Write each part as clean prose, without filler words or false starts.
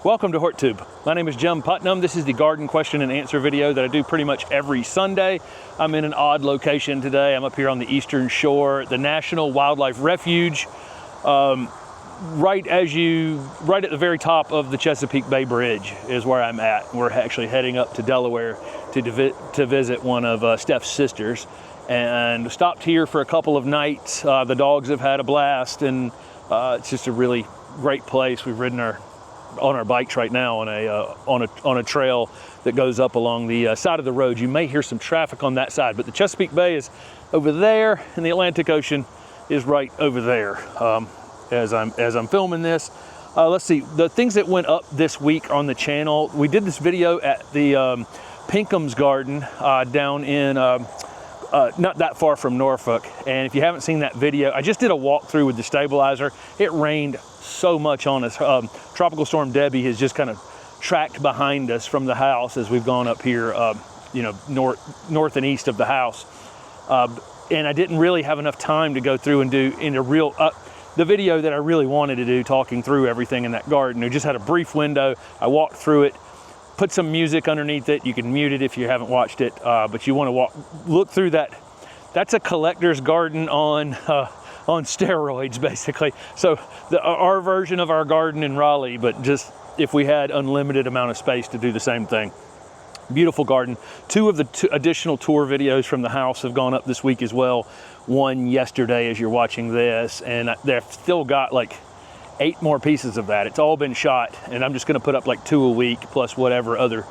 Welcome to HortTube. My name is Jim Putnam. This is the garden question and answer video that I do pretty much every Sunday. I'm in an odd location today. I'm up here on the Eastern Shore, the National Wildlife Refuge, right at the very top of the Chesapeake Bay Bridge is where I'm at. We're actually heading up to Delaware to visit one of Steph's sisters, and stopped here for a couple of nights. The dogs have had a blast, and it's just a really great place. We've ridden on our bikes right now on a trail that goes up along the side of the road. You may hear some traffic on that side, but the Chesapeake Bay is over there, and the Atlantic Ocean is right over there. As I'm filming this, let's see the things that went up this week on the channel. We did this video at the Pinkham's garden down in not that far from Norfolk, and if you haven't seen that video, I just did a walkthrough with the stabilizer. It rained so much on us. Tropical storm Debby has just kind of tracked behind us from the house as we've gone up here, north and east of the house. And I didn't really have enough time to go through and do the video that I really wanted to do, talking through everything in that garden. We just had a brief window. I walked through it, put some music underneath it. You can mute it if you haven't watched it, but you want to look through that. That's a collector's garden on steroids, basically. So our version of our garden in Raleigh, but just if we had unlimited amount of space to do the same thing. Beautiful garden. Two of the additional tour videos from the house have gone up this week as well. One yesterday as you're watching this, and they've still got like 8 more pieces of that. It's all been shot, and I'm just going to put up like 2 a week plus whatever other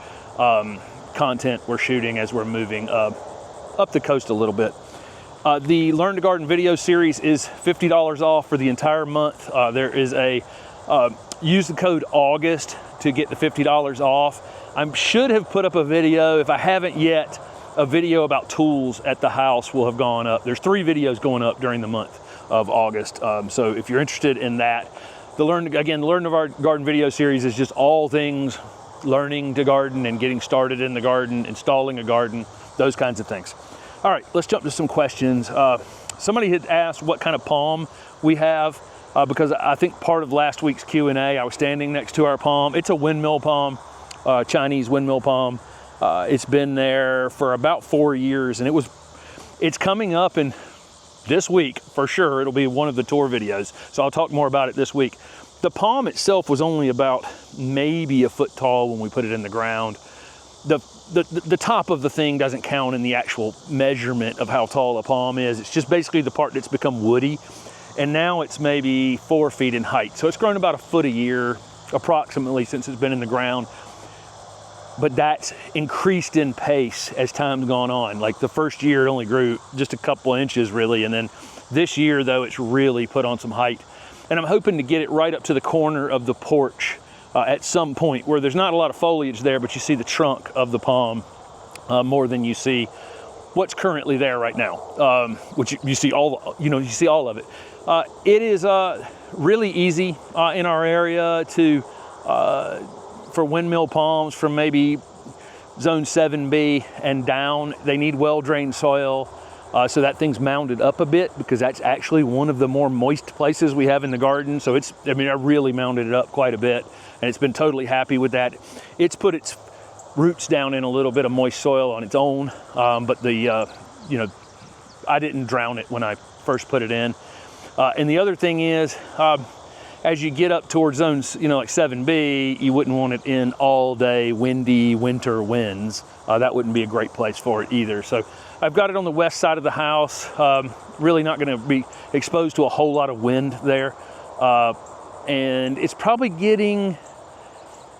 content we're shooting as we're moving up the coast a little bit. The Learn to Garden video series is $50 off for the entire month. There is use the code August to get the $50 off. I should have put up a video, if I haven't yet, a video about tools at the house will have gone up. There's 3 videos going up during the month of August. So if you're interested in that, the Learn to Garden video series is just all things learning to garden and getting started in the garden, installing a garden, those kinds of things. All right, let's jump to some questions. Somebody had asked what kind of palm we have, because I think part of last week's Q&A, I was standing next to our palm. It's a Windmill Palm, Chinese Windmill Palm. It's been there for about 4 years, and it's coming up in this week for sure. It'll be one of the tour videos, so I'll talk more about it this week. The palm itself was only about maybe a foot tall when we put it in the ground. The top of the thing doesn't count in the actual measurement of how tall a palm is. It's just basically the part that's become woody, and now it's maybe 4 feet in height. So it's grown about a foot a year approximately since it's been in the ground. But that's increased in pace as time's gone on. Like the first year it only grew just a couple inches really, and then this year though it's really put on some height. And I'm hoping to get it right up to the corner of the porch at some point where there's not a lot of foliage there, but you see the trunk of the palm more than you see what's currently there right now, which you see all of it. It is really easy in our area for windmill palms from maybe zone 7B and down. They need well-drained soil, so that thing's mounded up a bit because that's actually one of the more moist places we have in the garden. So I really mounded it up quite a bit, and it's been totally happy with that. It's put its roots down in a little bit of moist soil on its own, but I didn't drown it when I first put it in. And the other thing is, as you get up towards zones, like 7B, you wouldn't want it in all day windy winter winds. That wouldn't be a great place for it either. So I've got it on the west side of the house. Really not going to be exposed to a whole lot of wind there. And it's probably getting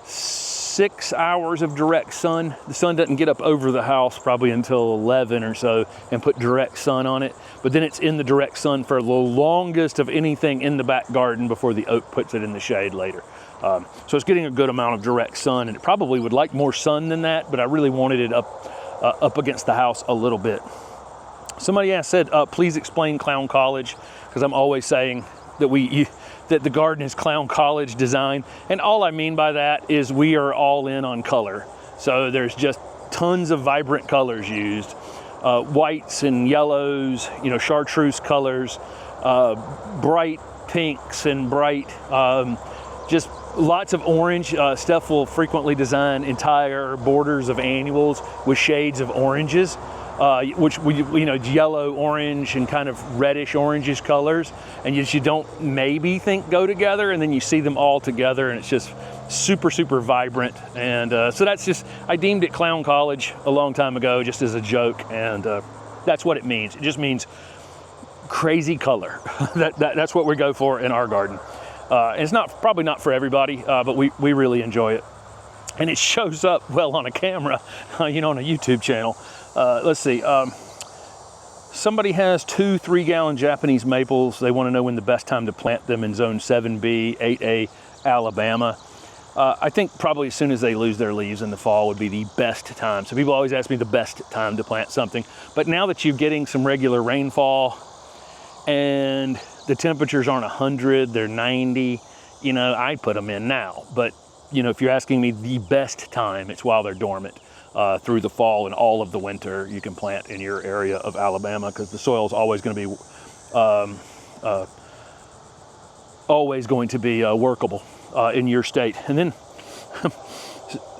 6 hours of direct sun. The sun doesn't get up over the house probably until 11 or so and put direct sun on it. But then it's in the direct sun for the longest of anything in the back garden before the oak puts it in the shade later. So it's getting a good amount of direct sun, and it probably would like more sun than that, but I really wanted it up against the house a little bit. Somebody said, please explain Clown College, because I'm always saying that the garden is Clown College design. And all I mean by that is we are all in on color. So there's just tons of vibrant colors used. Whites and yellows, chartreuse colors, bright pinks and bright, just Lots of orange. Steph will frequently design entire borders of annuals with shades of oranges, which yellow, orange, and kind of reddish orangish colors, and you don't maybe think go together, and then you see them all together, and it's just super, super vibrant. And so that's just, I deemed it clown college a long time ago, just as a joke, and that's what it means. It just means crazy color. That's what we go for in our garden. And it's probably not for everybody, but we really enjoy it. And it shows up well on a camera, on a YouTube channel. Let's see. Somebody has 2 3-gallon Japanese maples. They want to know when the best time to plant them in zone 7B, 8A, Alabama. I think probably as soon as they lose their leaves in the fall would be the best time. So people always ask me the best time to plant something. But now that you're getting some regular rainfall and the temperatures aren't 100, they're 90, I'd put them in now. But, if you're asking me the best time, it's while they're dormant. Through the fall and all of the winter, you can plant in your area of Alabama, because the soil is always going to be workable in your state. And then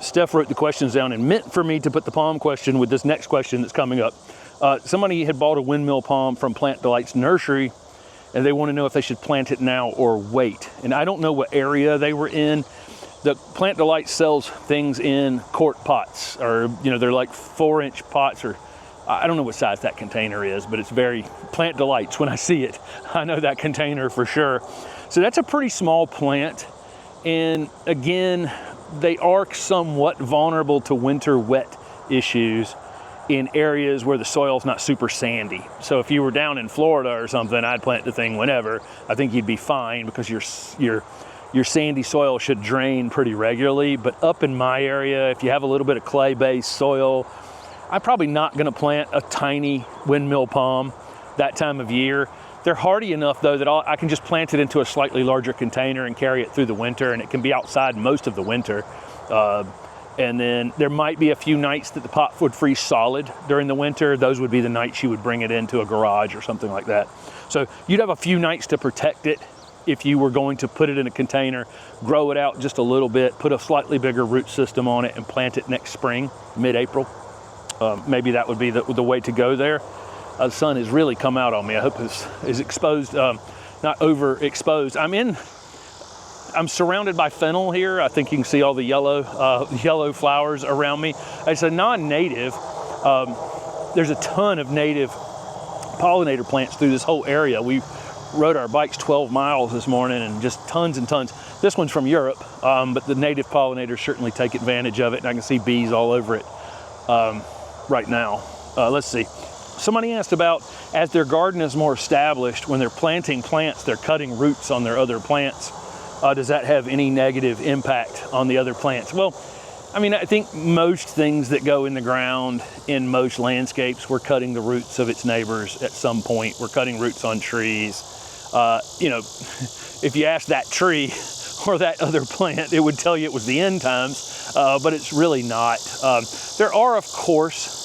Steph wrote the questions down and meant for me to put the palm question with this next question that's coming up. Somebody had bought a Windmill Palm from Plant Delight's nursery, and they want to know if they should plant it now or wait. And I don't know what area they were in. The Plant Delight sells things in quart pots, or they're like 4-inch pots, or I don't know what size that container is, but it's very Plant Delights. When I see it, I know that container for sure. So that's a pretty small plant, and again, they are somewhat vulnerable to winter wet issues in areas where the soil's not super sandy. So if you were down in Florida or something, I'd plant the thing whenever. I think you'd be fine, because your sandy soil should drain pretty regularly. But up in my area, if you have a little bit of clay-based soil, I'm probably not going to plant a tiny Windmill Palm that time of year. They're hardy enough, though, that I can just plant it into a slightly larger container and carry it through the winter, and it can be outside most of the winter. And then there might be a few nights that the pot would freeze solid during the winter. Those would be the nights you would bring it into a garage or something like that. So you'd have a few nights to protect it if you were going to put it in a container, grow it out just a little bit, put a slightly bigger root system on it, and plant it next spring, mid-April. Maybe that would be the way to go there. The sun has really come out on me. I hope it's exposed, not overexposed. I'm surrounded by fennel here. I think you can see all the yellow flowers around me. It's a non-native. There's a ton of native pollinator plants through this whole area. We rode our bikes 12 miles this morning, and just tons and tons. This one's from Europe, but the native pollinators certainly take advantage of it, and I can see bees all over it right now. Let's see. Somebody asked about, as their garden is more established, when they're planting plants, they're cutting roots on their other plants. Does that have any negative impact on the other plants? Well, I think most things that go in the ground in most landscapes, we're cutting the roots of its neighbors at some point. We're cutting roots on trees. If you ask that tree or that other plant, it would tell you it was the end times, but it's really not. There are, of course,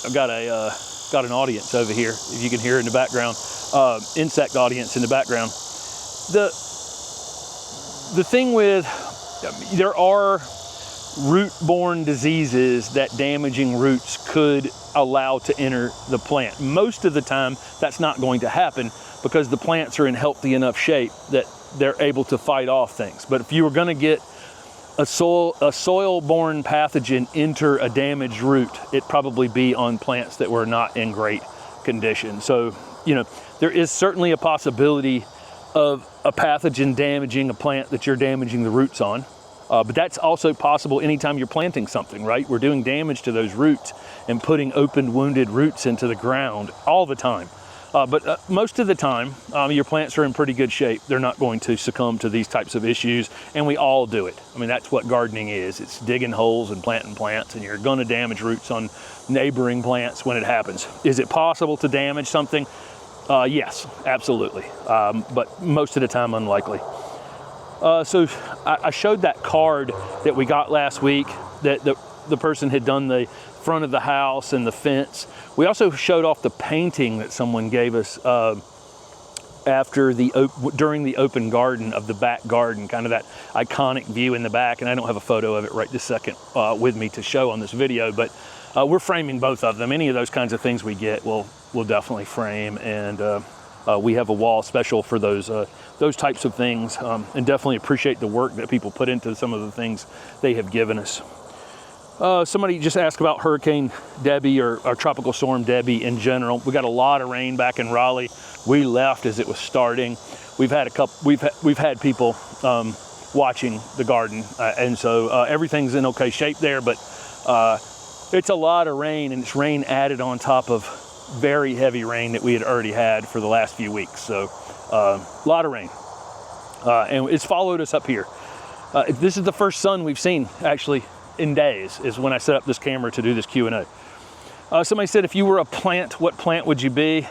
I've got an audience over here, if you can hear in the background, insect audience in the background. The thing with, there are root-borne diseases that damaging roots could allow to enter the plant. Most of the time, that's not going to happen, because the plants are in healthy enough shape that they're able to fight off things. But if you were going to get a soil-borne pathogen enter a damaged root, it'd probably be on plants that were not in great condition. So, there is certainly a possibility of a pathogen damaging a plant that you're damaging the roots on. But that's also possible anytime you're planting something, right? We're doing damage to those roots and putting open, wounded roots into the ground all the time. But most of the time, your plants are in pretty good shape. They're not going to succumb to these types of issues, and we all do it. That's what gardening is. It's digging holes and planting plants, and you're going to damage roots on neighboring plants when it happens. Is it possible to damage something? Yes, absolutely, but most of the time unlikely. So I showed that card that we got last week that the person had done the front of the house and the fence. We also showed off the painting that someone gave us during the open garden of the back garden, kind of that iconic view in the back. And I don't have a photo of it right this second with me to show on this video, but we're framing both of them. Any of those kinds of things we get, we'll definitely frame, and we have a wall special for those types of things, and definitely appreciate the work that people put into some of the things they have given us. Somebody just asked about Hurricane Debby or Tropical Storm Debby in general. We got a lot of rain back in Raleigh. We left as it was starting. We've had people watching the garden, and so everything's in okay shape there. But it's a lot of rain, and it's rain added on top of very heavy rain that we had already had for the last few weeks. So a lot of rain, and it's followed us up here. This is the first sun we've seen actually in days, is when I set up this camera to do this Q&A. Somebody said, if you were a plant, what plant would you be?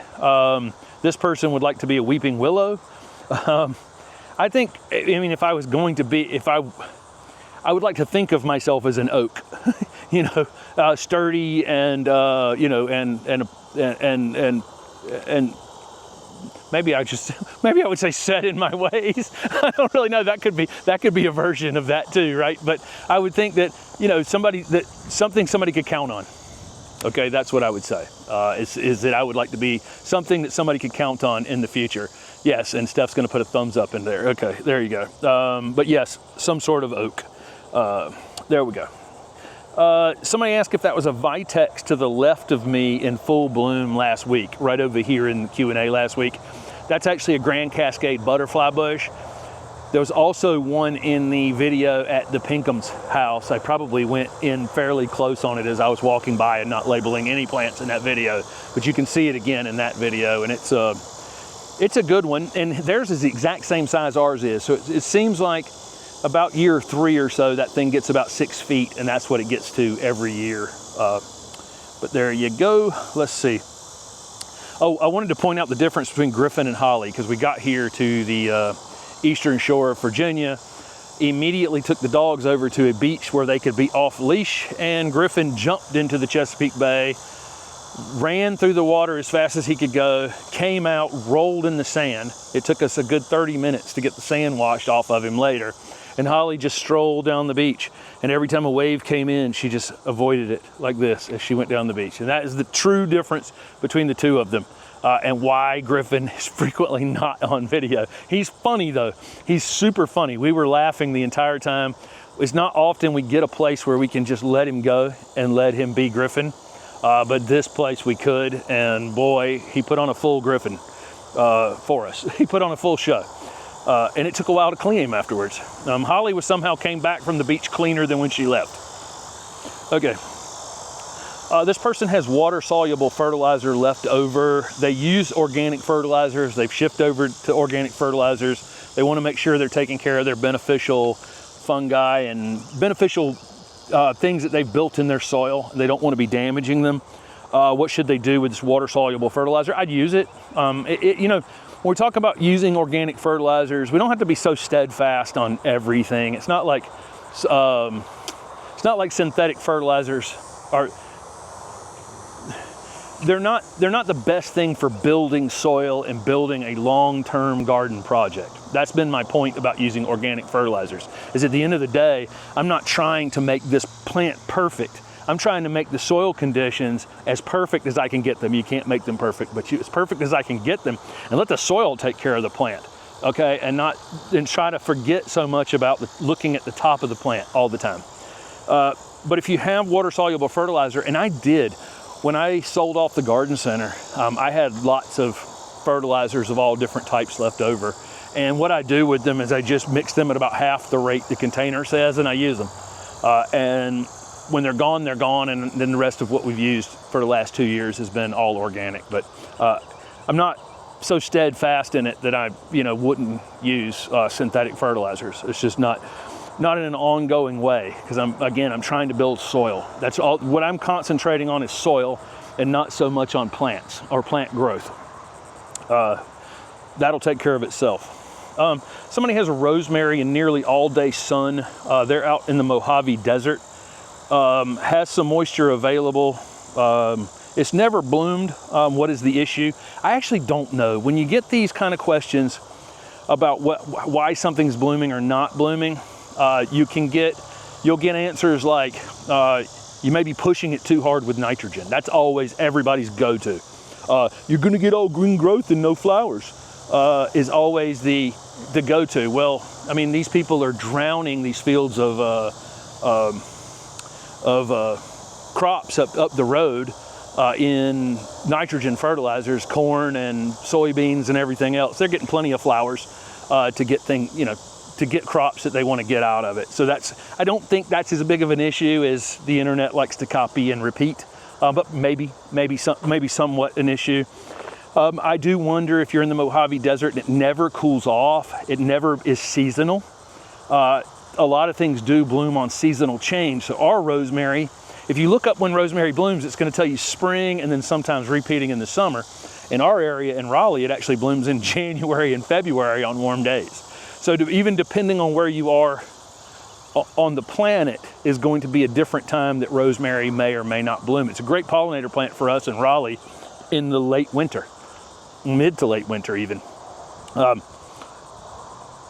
This person would like to be a weeping willow. I think, I mean, if I was going to be, I would like to think of myself as an oak, you know, sturdy and, you know, and maybe I would say set in my ways. I don't really know. That could be a version of that too, right? But I would think that, you know, something somebody could count on. Okay, that's what I would say. Is that I would like to be something that somebody could count on in the future. Yes, and Steph's going to put a thumbs up in there. Okay, there you go. But yes, some sort of oak. There we go. Somebody asked if that was a vitex to the left of me in full bloom last week, right over here in the Q&A last week. That's actually a Grand Cascade butterfly bush. There was also one in the video at the Pinkham's house. I probably went in fairly close on it as I was walking by and not labeling any plants in that video, but you can see it again in that video, and it's a good one, and theirs is the exact same size ours is. So it seems like about year 3 or so, that thing gets about 6 feet, and that's what it gets to every year. But there you go. Let's see. Oh, I wanted to point out the difference between Griffin and Holly, because we got here to the eastern shore of Virginia, immediately took the dogs over to a beach where they could be off leash, and Griffin jumped into the Chesapeake Bay, ran through the water as fast as he could go, came out, rolled in the sand. It took us a good 30 minutes to get the sand washed off of him later. And Holly just strolled down the beach, and every time a wave came in, she just avoided it like this as she went down the beach. And that is the true difference between the two of them, and why Griffin is frequently not on video. He's funny though. He's super funny. We were laughing the entire time. It's not often we get a place where we can just let him go and let him be Griffin, but this place we could, and boy, he put on a full Griffin for us. He put on a full show. And it took a while to clean him afterwards. Holly somehow came back from the beach cleaner than when she left. Okay. This person has water-soluble fertilizer left over. They use organic fertilizers. They've shifted over to organic fertilizers. They want to make sure they're taking care of their beneficial fungi and beneficial things that they've built in their soil. They don't want to be damaging them. What should they do with this water-soluble fertilizer? I'd use it. You know, when we talk about using organic fertilizers, we don't have to be so steadfast on everything. It's not like synthetic fertilizers are. They're not the best thing for building soil and building a long-term garden project. That's been my point about using organic fertilizers. Is at the end of the day, I'm not trying to make this plant perfect. I'm trying to make the soil conditions as perfect as I can get them. You can't make them perfect, but as perfect as I can get them, and let the soil take care of the plant, okay? And try to forget so much about looking at the top of the plant all the time. But if you have water-soluble fertilizer, and I did, when I sold off the garden center, I had lots of fertilizers of all different types left over. And what I do with them is I just mix them at about half the rate the container says, and I use them. And when they're gone, and then the rest of what we've used for the last 2 years has been all organic. But I'm not so steadfast in it that I, wouldn't use synthetic fertilizers. It's just not in an ongoing way, because I'm trying to build soil. That's all. What I'm concentrating on is soil, and not so much on plants or plant growth. That'll take care of itself. Somebody has a rosemary in nearly all-day sun. They're out in the Mojave Desert. Has some moisture available. It's never bloomed. What is the issue? I actually don't know. When you get these kind of questions about why something's blooming or not blooming, you'll get answers like, you may be pushing it too hard with nitrogen. That's always everybody's go-to. You're gonna get all green growth and no flowers, is always the go-to. Well, I mean, these people are drowning these fields of crops up the road in nitrogen fertilizers, corn and soybeans and everything else. They're getting plenty of flowers to get to get crops that they want to get out of it. So I don't think that's as big of an issue as the internet likes to copy and repeat, but maybe somewhat an issue. I do wonder if you're in the Mojave Desert and it never cools off, it never is seasonal. A lot of things do bloom on seasonal change. So our rosemary, if you look up when rosemary blooms, it's going to tell you spring and then sometimes repeating in the summer. In our area in Raleigh, it actually blooms in January and February on warm days. So even depending on where you are on the planet is going to be a different time that rosemary may or may not bloom. It's a great pollinator plant for us in Raleigh in the late winter, mid to late winter even.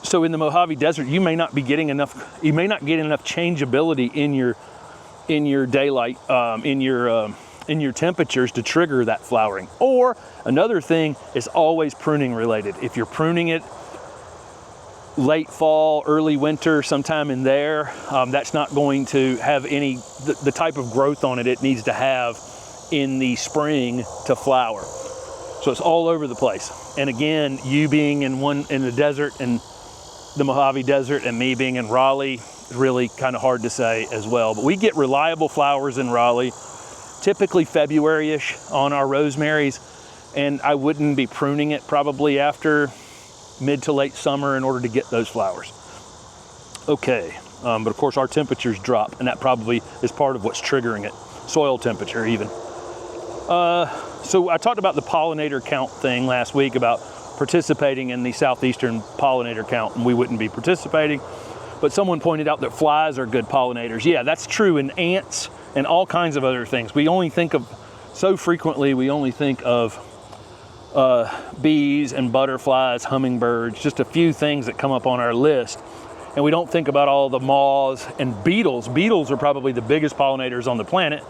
So in the Mojave Desert, you may not get enough changeability in your daylight, in your temperatures to trigger that flowering. Or another thing is always pruning related. If you're pruning it late fall, early winter, sometime in there, that's not going to have the type of growth on it needs to have in the spring to flower. So it's all over the place. And again, you being in the desert and the Mojave Desert and me being in Raleigh, is really kind of hard to say as well. But we get reliable flowers in Raleigh, typically February-ish on our rosemaries, and I wouldn't be pruning it probably after mid to late summer in order to get those flowers. Okay, but of course our temperatures drop, and that probably is part of what's triggering it. Soil temperature even. So I talked about the pollinator count thing last week about participating in the southeastern pollinator count, and we wouldn't be participating. But someone pointed out that flies are good pollinators. Yeah, that's true, and ants and all kinds of other things. We only think of bees and butterflies, hummingbirds, just a few things that come up on our list. And we don't think about all the moths and beetles. Beetles are probably the biggest pollinators on the planet.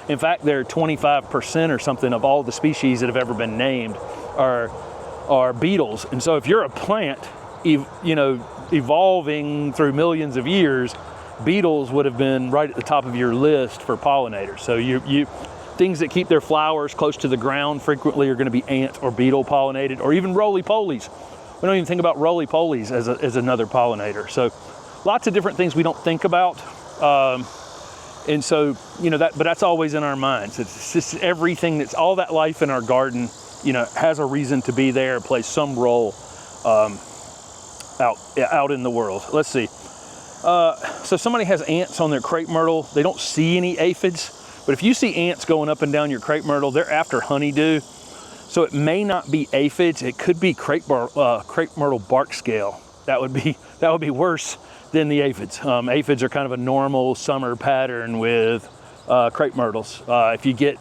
In fact, they're 25% or something of all the species that have ever been named are beetles. And so if you're a plant, evolving through millions of years, beetles would have been right at the top of your list for pollinators. So things that keep their flowers close to the ground frequently are going to be ant or beetle pollinated, or even roly-polies. We don't even think about roly-polies as another pollinator. So lots of different things we don't think about. And so, but that's always in our minds. It's just everything all that life in our garden, has a reason to be there, plays some role out in the world. Let's see. So somebody has ants on their crepe myrtle. They don't see any aphids. But if you see ants going up and down your crepe myrtle, they're after honeydew. So it may not be aphids. It could be crepe myrtle bark scale. That would be worse than the aphids. Aphids are kind of a normal summer pattern with crepe myrtles. If you get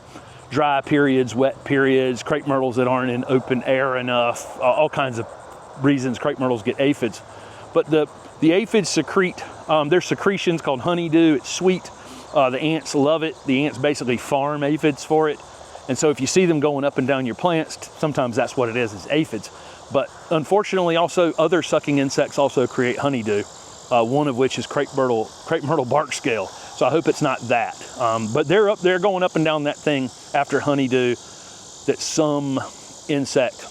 dry periods, wet periods, crepe myrtles that aren't in open air enough, all kinds of reasons crepe myrtles get aphids. But the aphids secrete their secretions called honeydew. It's sweet. The ants love it. The ants basically farm aphids for it. And so if you see them going up and down your plants, sometimes that's what it is aphids. But unfortunately also other sucking insects also create honeydew, one of which is crepe myrtle bark scale. So I hope it's not that. But they're up there going up and down that thing after honeydew that some insect,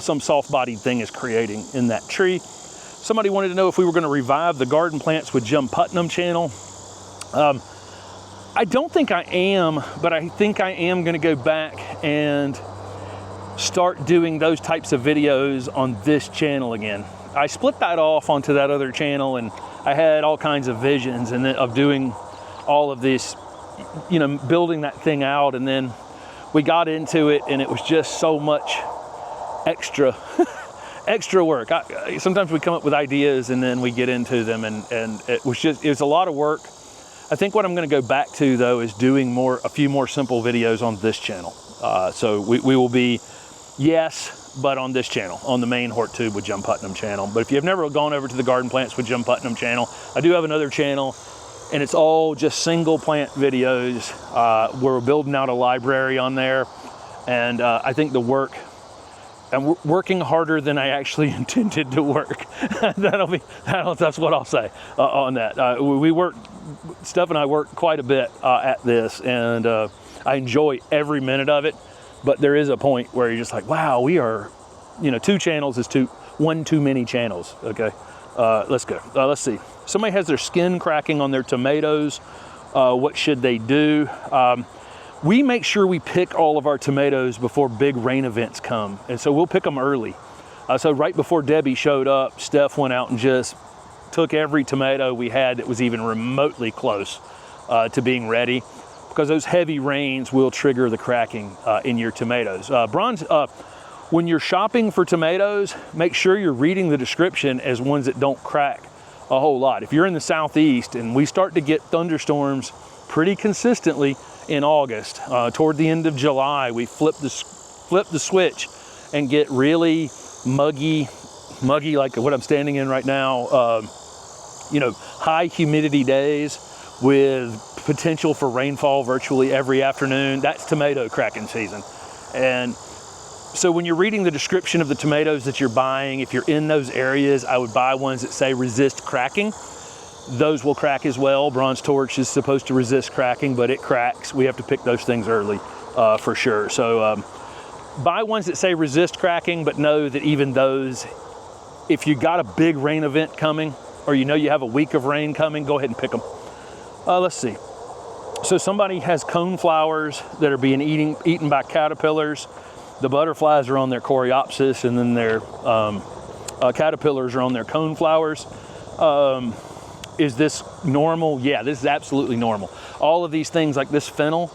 some soft-bodied thing is creating in that tree. Somebody wanted to know if we were going to revive the Garden Plants with Jim Putnam channel. I don't think I am, but I think I am going to go back and start doing those types of videos on this channel again. I split that off onto that other channel, and I had all kinds of visions of doing all of this, building that thing out, and then we got into it, and it was just so much extra work. Sometimes we come up with ideas and then we get into them, and it was a lot of work. I think what I'm going to go back to though is doing a few more simple videos on this channel. So we will be, yes, but on this channel, on the main Horttube with Jim Putnam channel. But if you've never gone over to the Garden Plants with Jim Putnam channel, I do have another channel, and it's all just single plant videos. We're building out a library on there, and I think I'm working harder than I actually intended to work. That's what I'll say on that. Steph and I work quite a bit at this, and I enjoy every minute of it. But there is a point where you're just like, wow, we are, 2 channels is one too many channels. Okay, let's go. Let's see. Somebody has their skin cracking on their tomatoes. What should they do? We make sure we pick all of our tomatoes before big rain events come. And so we'll pick them early. So right before Debbie showed up, Steph went out and just took every tomato we had that was even remotely close to being ready, because those heavy rains will trigger the cracking in your tomatoes. When you're shopping for tomatoes, make sure you're reading the description as ones that don't crack a whole lot. If you're in the southeast and we start to get thunderstorms pretty consistently in August, toward the end of July, we flip the switch and get really muggy like what I'm standing in right now. High humidity days with potential for rainfall virtually every afternoon. That's tomato cracking season. And so when you're reading the description of the tomatoes that you're buying, if you're in those areas, I would buy ones that say resist cracking. Those will crack as well. Bronze Torch is supposed to resist cracking, but it cracks. We have to pick those things early for sure. So buy ones that say resist cracking, but know that even those, if you got a big rain event coming, or you have a week of rain coming, go ahead and pick them. Let's see. So somebody has coneflowers that are being eaten by caterpillars. The butterflies are on their coreopsis, and then their caterpillars are on their coneflowers. Is this normal? Yeah, this is absolutely normal. All of these things like this fennel,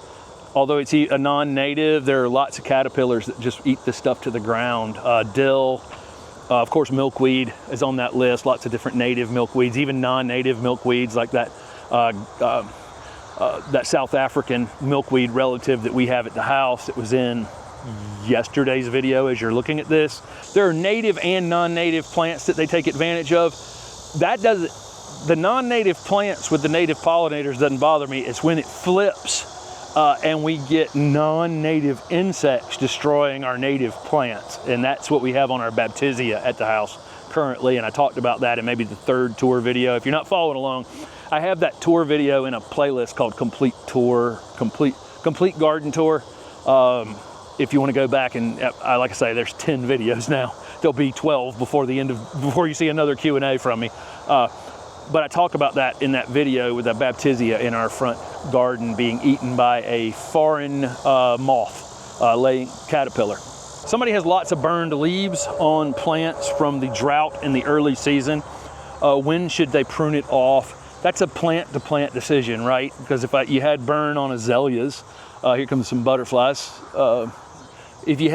although it's a non-native, there are lots of caterpillars that just eat this stuff to the ground. Dill, of course, milkweed is on that list. Lots of different native milkweeds, even non-native milkweeds like that South African milkweed relative that we have at the house that was in yesterday's video as you're looking at this. There are native and non-native plants that they take advantage of. The non-native plants with the native pollinators doesn't bother me. It's when it flips and we get non-native insects destroying our native plants. And that's what we have on our Baptisia at the house currently. And I talked about that in maybe the 3rd tour video. If you're not following along, I have that tour video in a playlist called Complete Garden Tour. If you want to go back and, like I say, there's 10 videos now. There'll be 12 before you see another Q&A from me. But I talk about that in that video with a Baptisia in our front garden being eaten by a foreign moth laying caterpillar. Somebody has lots of burned leaves on plants from the drought in the early season. When should they prune it off? That's a plant-to-plant decision, right? Because if you had burn on azaleas, here comes some butterflies. If you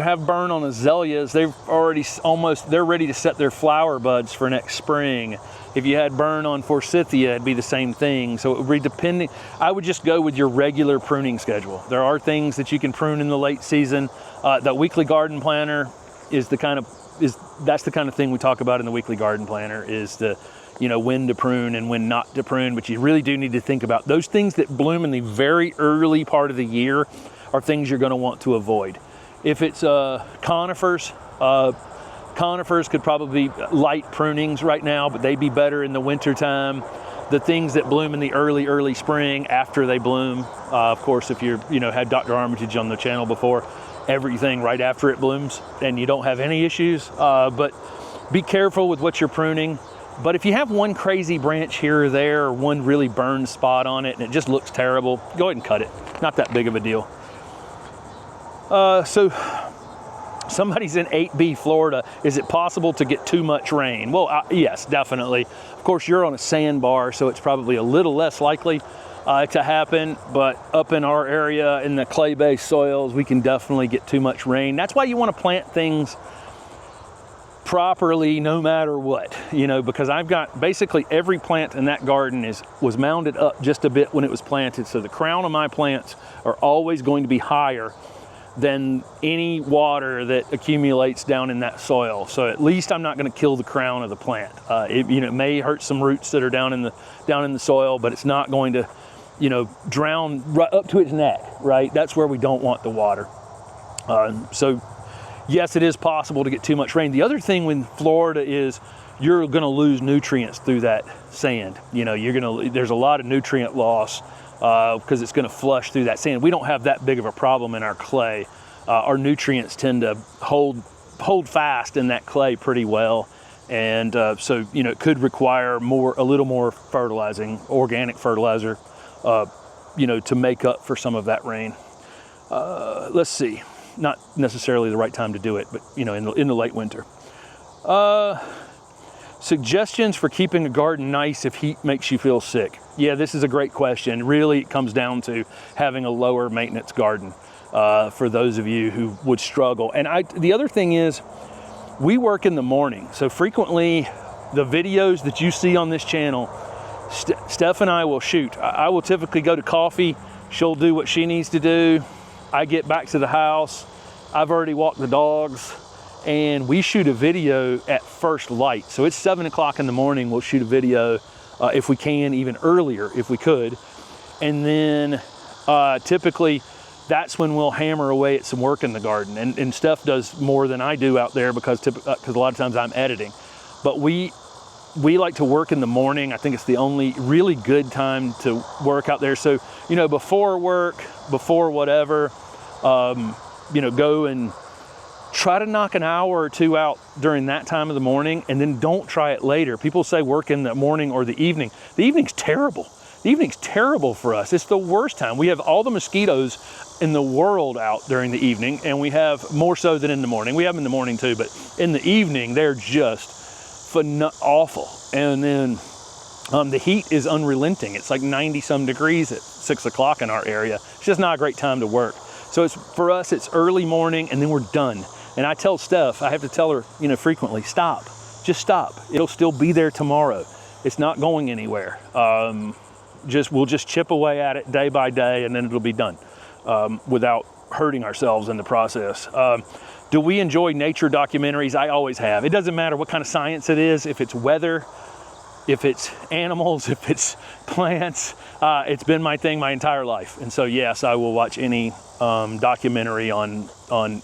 have burn on azaleas, they're ready to set their flower buds for next spring. If you had burn on forsythia, it'd be the same thing. So it would be depending. I would just go with your regular pruning schedule. There are things that you can prune in the late season. The weekly garden planner is that's the kind of thing we talk about in the weekly garden planner, is when to prune and when not to prune. But you really do need to think about those things that bloom in the very early part of the year are things you're going to want to avoid. If it's conifers, conifers could probably be light prunings right now, but they'd be better in the winter time. The things that bloom in the early spring after they bloom, of course, if you're had Dr. Armitage on the channel before, everything right after it blooms and you don't have any issues. But be careful with what you're pruning. But if you have one crazy branch here or there, or one really burned spot on it and it just looks terrible, go ahead and cut it. Not that big of a deal. So somebody's in 8B, Florida. Is it possible to get too much rain? Well, yes, definitely. Of course, you're on a sandbar, so it's probably a little less likely to happen. But up in our area, in the clay-based soils, we can definitely get too much rain. That's why you want to plant things properly no matter what, you know, because I've got basically every plant in that garden was mounded up just a bit when it was planted. So the crown of my plants are always going to be higher than any water that accumulates down in that soil. So at least I'm not going to kill the crown of the plant. It may hurt some roots that are down in the soil, but it's not going to, you know, drown right up to its neck, right? That's where we don't want the water. So yes, it is possible to get too much rain. The other thing with Florida is you're going to lose nutrients through that sand. You know, there's a lot of nutrient loss because it's going to flush through that sand. We don't have that big of a problem in our clay. Our nutrients tend to hold fast in that clay pretty well. And so, you know, it could require a little more fertilizing, organic fertilizer, you know, to make up for some of that rain. Let's see. Not necessarily the right time to do it, but, you know, in the late winter. Suggestions for keeping a garden nice if heat makes you feel sick. Yeah, this is a great question. Really, it comes down to having a lower maintenance garden for those of you who would struggle. And the other thing is, we work in the morning. So frequently, the videos that you see on this channel, Steph and I will shoot. I will typically go to coffee. She'll do what she needs to do. I get back to the house. I've already walked the dogs. And we shoot a video at first light. So it's 7 o'clock in the morning. We'll shoot a video if we can, even earlier if we could. And then typically that's when we'll hammer away at some work in the garden. And Steph does more than I do out there because a lot of times I'm editing. But we like to work in the morning. I think it's the only really good time to work out there. So, you know, before work, before whatever, you know, go and try to knock an hour or two out during that time of the morning, and then don't try it later. People say work in the morning or the evening. The evening's terrible. The evening's terrible for us. It's the worst time. We have all the mosquitoes in the world out during the evening, and we have more so than in the morning. We have them in the morning too, but in the evening, they're just awful. And then the heat is unrelenting. It's like 90 some degrees at 6 o'clock in our area. It's just not a great time to work. So for us, it's early morning, and then we're done. And I tell Steph, I have to tell her, you know, frequently, stop, just stop. It'll still be there tomorrow. It's not going anywhere. We'll just chip away at it day by day, and then it'll be done without hurting ourselves in the process. Do we enjoy nature documentaries? I always have. It doesn't matter what kind of science it is, if it's weather, if it's animals, if it's plants. It's been my thing my entire life. And so yes, I will watch any documentary on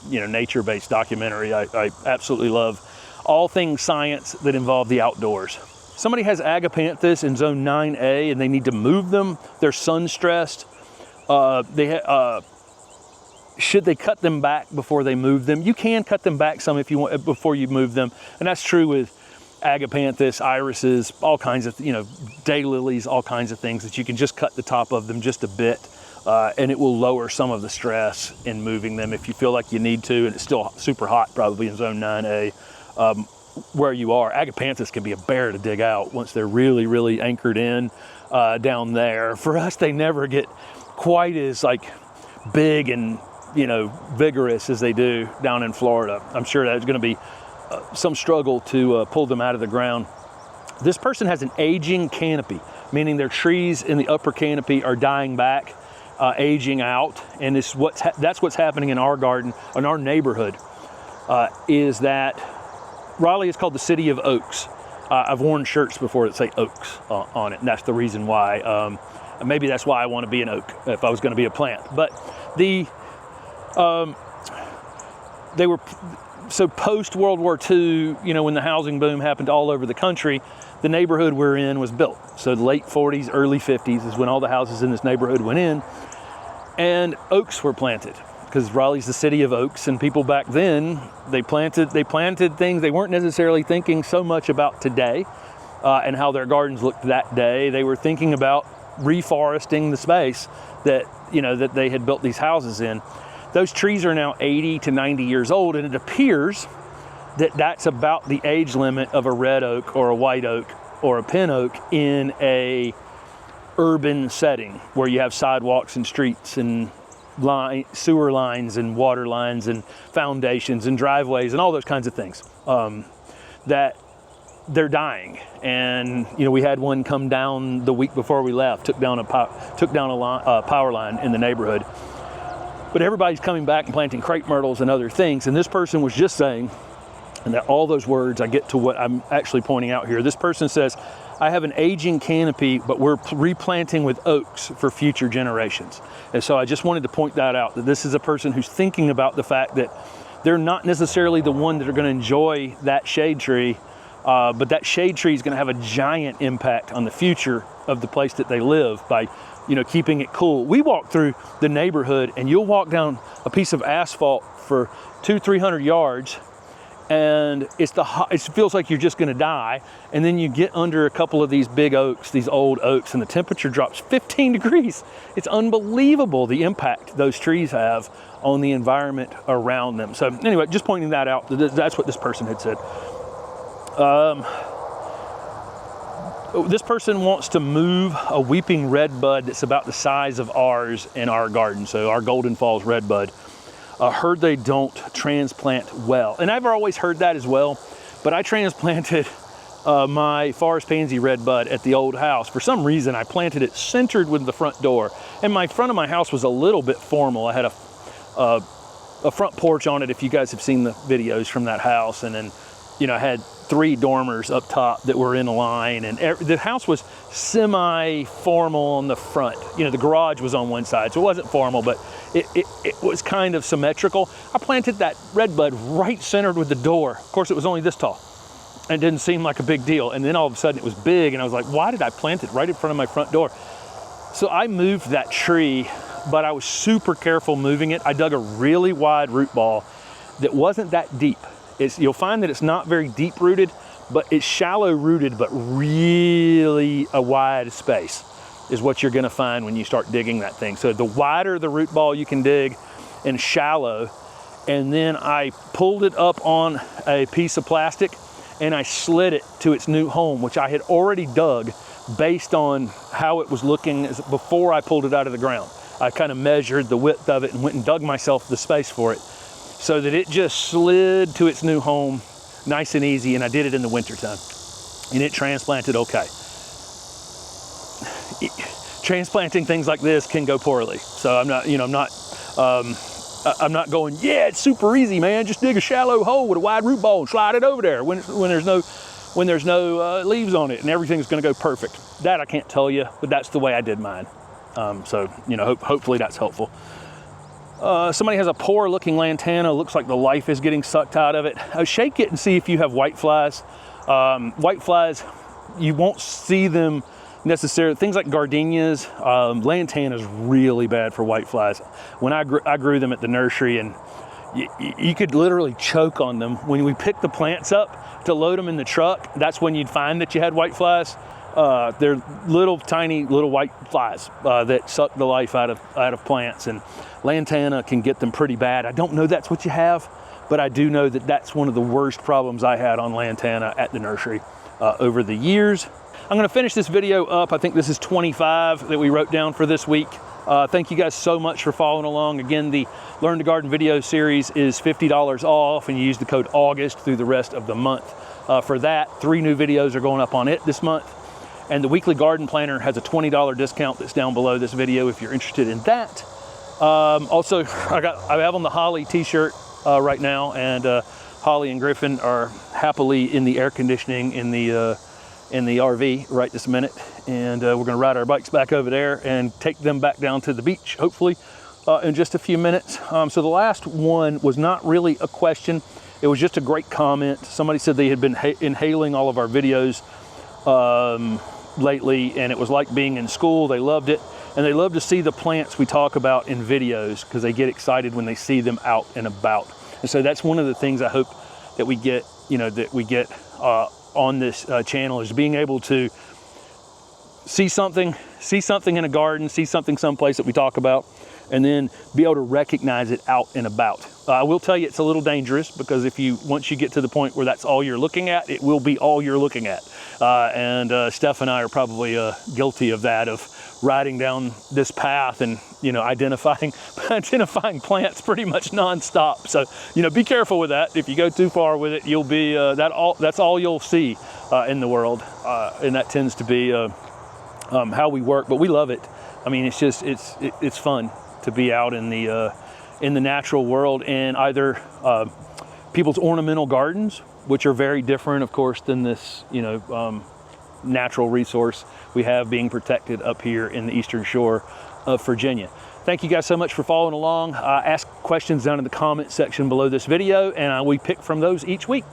you know, nature-based documentary. I absolutely love all things science that involve the outdoors. Somebody has agapanthus in zone 9A and they need to move them. They're sun stressed. Should they cut them back before they move them? You can cut them back some if you want before you move them, and that's true with agapanthus, irises, all kinds of, you know, daylilies, all kinds of things that you can just cut the top of them just a bit, and it will lower some of the stress in moving them if you feel like you need to, and it's still super hot probably in zone 9A where you are. Agapanthus can be a bear to dig out once they're really, really anchored in down there. For us, they never get quite as like big and, you know, vigorous as they do down in Florida. I'm sure that's going to be some struggle to pull them out of the ground. This person has an aging canopy, meaning their trees in the upper canopy are dying back, aging out, and that's what's happening in our garden, in our neighborhood, is that Raleigh is called the City of Oaks. I've worn shirts before that say Oaks on it, and that's the reason why. Maybe that's why I want to be an oak if I was going to be a plant. But they were, so post World War II, you know, when the housing boom happened all over the country, the neighborhood we're in was built. So the late 40s, early 50s is when all the houses in this neighborhood went in, and oaks were planted because Raleigh's the city of oaks, and people back then, they planted things they weren't necessarily thinking so much about today and how their gardens looked that day. They were thinking about reforesting the space that, you know, that they had built these houses in. Those trees are now 80 to 90 years old, and it appears that that's about the age limit of a red oak or a white oak or a pin oak in a urban setting where you have sidewalks and streets and sewer lines and water lines and foundations and driveways and all those kinds of things. that they're dying. And you know, we had one come down the week before we left, took down a power line in the neighborhood. But everybody's coming back and planting crepe myrtles and other things. And this person was just saying, and that all those words, I get to what I'm actually pointing out here. This person says, I have an aging canopy, but we're replanting with oaks for future generations. And so I just wanted to point that out, that this is a person who's thinking about the fact that they're not necessarily the one that are going to enjoy that shade tree, but that shade tree is going to have a giant impact on the future of the place that they live by, you know, keeping it cool. We walk through the neighborhood and you'll walk down a piece of asphalt for 200-300 yards, and it feels like you're just going to die. And then you get under a couple of these big oaks, these old oaks, and the temperature drops 15 degrees. It's unbelievable the impact those trees have on the environment around them. So anyway, just pointing that out. That's what this person had said. This person wants to move a weeping red bud that's about the size of ours in our garden. So our Golden Falls red bud. Heard they don't transplant well. And I've always heard that as well, but I transplanted my forest pansy red bud at the old house. For some reason, I planted it centered with the front door. And my front of my house was a little bit formal. I had a front porch on it, if you guys have seen the videos from that house. And then, you know, I had 3 dormers up top that were in a line, and the house was semi-formal on the front. You know, the garage was on one side, so it wasn't formal, but it was kind of symmetrical. I planted that red bud right centered with the door. Of course, it was only this tall, and it didn't seem like a big deal. And then all of a sudden it was big, and I was like, why did I plant it right in front of my front door? So I moved that tree, but I was super careful moving it. I dug a really wide root ball that wasn't that deep. You'll find that it's not very deep rooted, but it's shallow rooted, but really a wide space is what you're gonna find when you start digging that thing. So the wider the root ball you can dig and shallow, and then I pulled it up on a piece of plastic and I slid it to its new home, which I had already dug based on how it was looking before I pulled it out of the ground. I kind of measured the width of it and went and dug myself the space for it, so that it just slid to its new home nice and easy. And I did it in the wintertime, and it transplanted okay. Transplanting things like this can go poorly. So I'm not, you know, I'm not going, yeah, it's super easy, man. Just dig a shallow hole with a wide root ball and slide it over there when there's no leaves on it and everything's gonna go perfect. That I can't tell you, but that's the way I did mine. So, you know, hopefully that's helpful. Somebody has a poor looking lantana. Looks like the life is getting sucked out of it. Shake it and see if you have white flies. White flies, you won't see them necessarily. Things like gardenias, lantana is really bad for white flies. When I grew them at the nursery, and you could literally choke on them. When we picked the plants up to load them in the truck, that's when you'd find that you had white flies. They're tiny little white flies that suck the life out of plants, and lantana can get them pretty bad. I don't know that's what you have, but I do know that that's one of the worst problems I had on lantana at the nursery over the years. I'm going to finish this video up. I think this is 25 that we wrote down for this week. Thank you guys so much for following along. Again, the Learn to Garden video series is $50 off, and you use the code August through the rest of the month. For that, 3 new videos are going up on it this month. And the weekly garden planner has a $20 discount that's down below this video if you're interested in that. Also, I have on the Holly t-shirt right now, and Holly and Griffin are happily in the air conditioning in the RV right this minute. And we're gonna ride our bikes back over there and take them back down to the beach, hopefully, in just a few minutes. So the last one was not really a question. It was just a great comment. Somebody said they had been inhaling all of our videos lately, and it was like being in school. They loved it, and they love to see the plants we talk about in videos because they get excited when they see them out and about. And so that's one of the things I hope that we get, on this channel, is being able to see something in a garden, see something someplace that we talk about, and then be able to recognize it out and about. I will tell you it's a little dangerous, because once you get to the point where that's all you're looking at, it will be all you're looking at. And Steph and I are probably guilty of that, of riding down this path and, you know, identifying plants pretty much nonstop. So, you know, be careful with that. If you go too far with it, you'll be, that's all you'll see in the world. And that tends to be how we work, but we love it. I mean, it's just, it's fun to be out in the natural world, and either people's ornamental gardens, which are very different, of course, than this, you know, natural resource we have being protected up here in the Eastern Shore of Virginia. Thank you guys so much for following along. Ask questions down in the comment section below this video, and we pick from those each week.